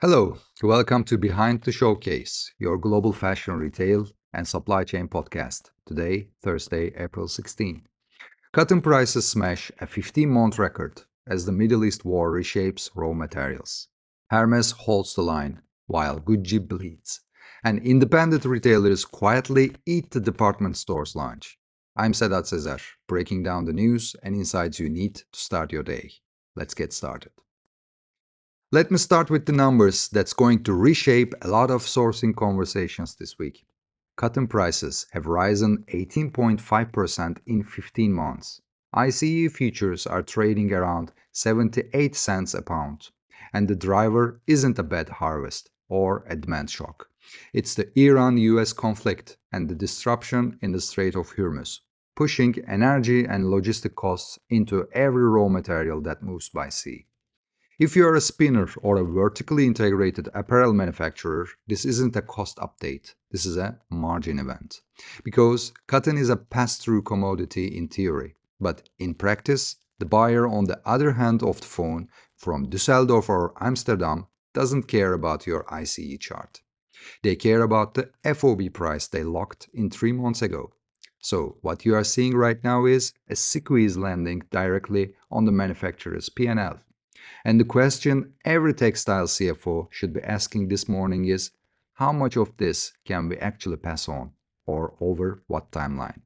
Hello, welcome to Behind the Showcase, your global fashion retail and supply chain podcast. Today, Thursday, April 16. Cotton prices smash a 15-month record as the Middle East war reshapes raw materials. Hermès holds the line, while Gucci bleeds, and independent retailers quietly eat the department store's lunch. I'm Sedat Sezer, breaking down the news and insights you need to start your day. Let's get started. Let me start with the numbers that's going to reshape a lot of sourcing conversations this week. Cotton prices have risen 18.5% in 15 months. ICE futures are trading around 78 cents a pound. And the driver isn't a bad harvest or a demand shock. It's the Iran-US conflict and the disruption in the Strait of Hormuz, pushing energy and logistic costs into every raw material that moves by sea. If you are a spinner or a vertically integrated apparel manufacturer, this isn't a cost update. This is a margin event. Because cotton is a pass-through commodity in theory, but in practice, the buyer on the other hand of the phone from Düsseldorf or Amsterdam doesn't care about your ICE chart. They care about the FOB price they locked in 3 months ago. So what you are seeing right now is a squeeze landing directly on the manufacturer's P&L. And the question every textile CFO should be asking this morning is, how much of this can we actually pass on, or over what timeline?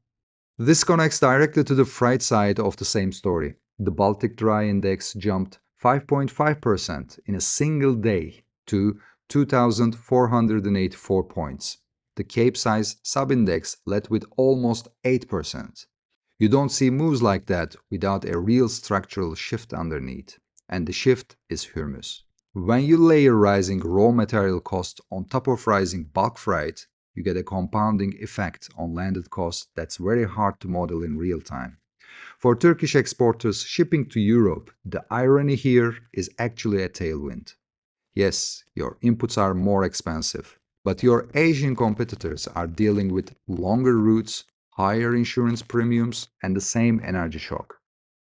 This connects directly to the freight side of the same story. The Baltic Dry Index jumped 5.5% in a single day to 2,484 points. The Cape Size subindex led with almost 8%. You don't see moves like that without a real structural shift underneath. And the shift is Hormuz. When you layer rising raw material cost on top of rising bulk freight, you get a compounding effect on landed costs that's very hard to model in real time. For Turkish exporters shipping to Europe, the irony here is actually a tailwind. Yes, your inputs are more expensive, but your Asian competitors are dealing with longer routes, higher insurance premiums, and the same energy shock.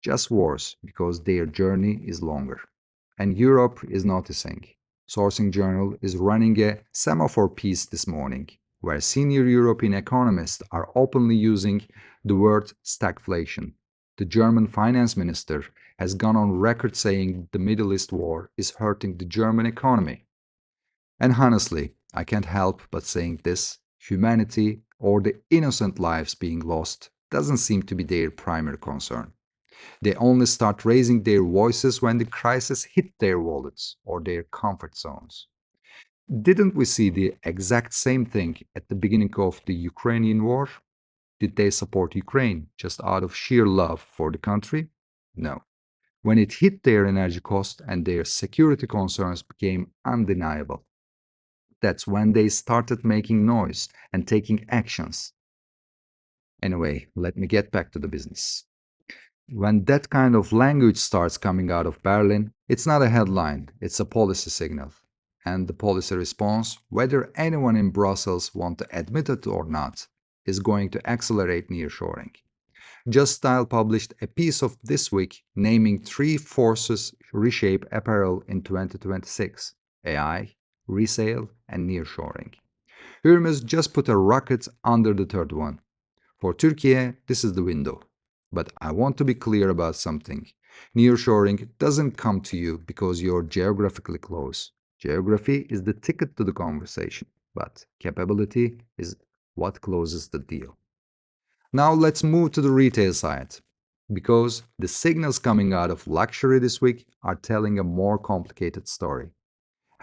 Just worse because their journey is longer. And Europe is noticing. Sourcing Journal is running a semaphore piece this morning, where senior European economists are openly using the word stagflation. The German finance minister has gone on record saying the Middle East war is hurting the German economy. And honestly, I can't help but saying this: humanity or the innocent lives being lost doesn't seem to be their primary concern. They only start raising their voices when the crisis hit their wallets or their comfort zones. Didn't we see the exact same thing at the beginning of the Ukrainian war? Did they support Ukraine just out of sheer love for the country? No. When it hit their energy cost and their security concerns became undeniable, that's when they started making noise and taking actions. Anyway, let me get back to the business. When that kind of language starts coming out of Berlin, it's not a headline, it's a policy signal. And the policy response, whether anyone in Brussels wants to admit it or not, is going to accelerate nearshoring. Just Style published a piece of this week naming 3 forces reshape apparel in 2026: AI, resale, and nearshoring. Hermès just put a rocket under the third one. For Turkey, this is the window. But I want to be clear about something. Nearshoring doesn't come to you because you're geographically close. Geography is the ticket to the conversation, but capability is what closes the deal. Now let's move to the retail side, because the signals coming out of luxury this week are telling a more complicated story.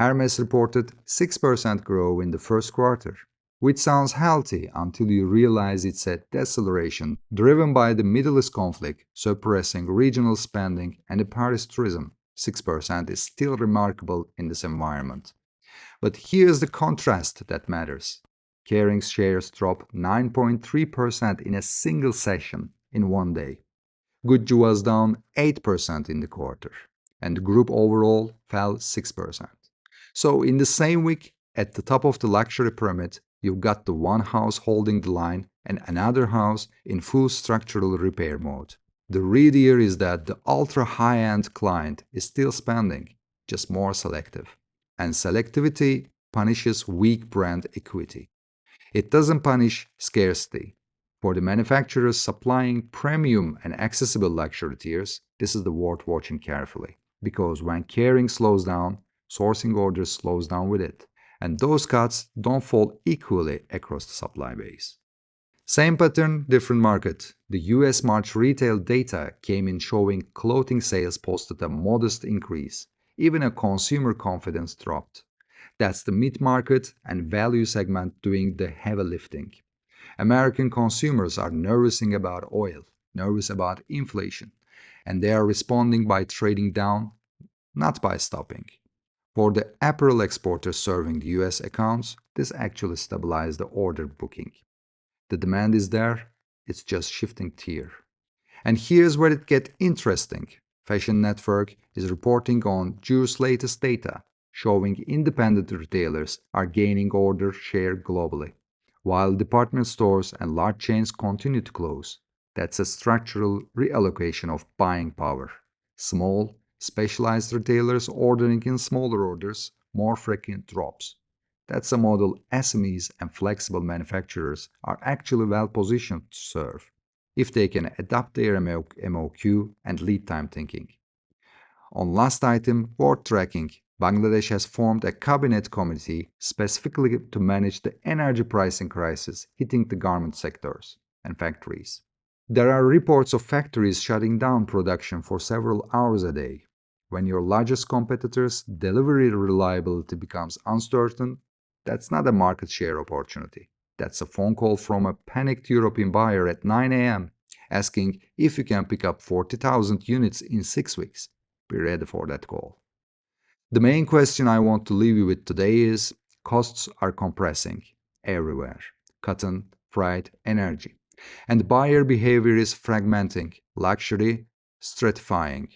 Hermès reported 6% growth in the first quarter, which sounds healthy until you realize it's a deceleration driven by the Middle East conflict suppressing regional spending and the Paris tourism. 6% is still remarkable in this environment. But here's the contrast that matters. Kering's shares dropped 9.3% in a single session in one day. Gucci was down 8% in the quarter, and the group overall fell 6%. So in the same week, at the top of the luxury pyramid, you've got the one house holding the line and another house in full structural repair mode. The read here is that the ultra high-end client is still spending, just more selective. And selectivity punishes weak brand equity. It doesn't punish scarcity. For the manufacturers supplying premium and accessible luxury tiers, this is the worth watching carefully. Because when Kering slows down, sourcing orders slows down with it. And those cuts don't fall equally across the supply base. Same pattern, different market. The US March retail data came in showing clothing sales posted a modest increase. Even a consumer confidence dropped. That's the mid-market and value segment doing the heavy lifting. American consumers are nervous about oil, nervous about inflation, and they are responding by trading down, not by stopping. For the apparel exporters serving the US accounts, this actually stabilized the order booking. The demand is there, it's just shifting tier. And here's where it gets interesting. Fashion Network is reporting on JOOR's latest data, showing independent retailers are gaining order share globally, while department stores and large chains continue to close. That's a structural reallocation of buying power. Small, specialized retailers ordering in smaller orders, more frequent drops. That's a model SMEs and flexible manufacturers are actually well positioned to serve if they can adapt their MOQ and lead time thinking. On last item, worth tracking, Bangladesh has formed a cabinet committee specifically to manage the energy pricing crisis hitting the garment sectors and factories. There are reports of factories shutting down production for several hours a day. When your largest competitor's delivery reliability becomes uncertain, that's not a market share opportunity. That's a phone call from a panicked European buyer at 9 a.m. asking if you can pick up 40,000 units in 6 weeks. Be ready for that call. The main question I want to leave you with today is costs are compressing everywhere. Cotton, freight, energy. And buyer behavior is fragmenting, luxury stratifying.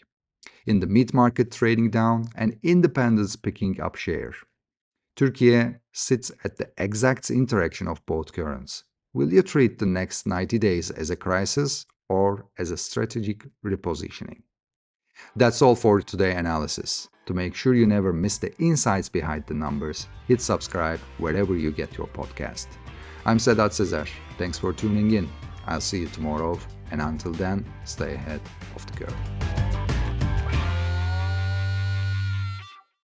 In the mid-market trading down and independents picking up share. Turkey sits at the exact interaction of both currents. Will you treat the next 90 days as a crisis or as a strategic repositioning? That's all for today's analysis. To make sure you never miss the insights behind the numbers, hit subscribe wherever you get your podcast. I'm Sedat Sezer. Thanks for tuning in. I'll see you tomorrow, and until then, stay ahead of the curve.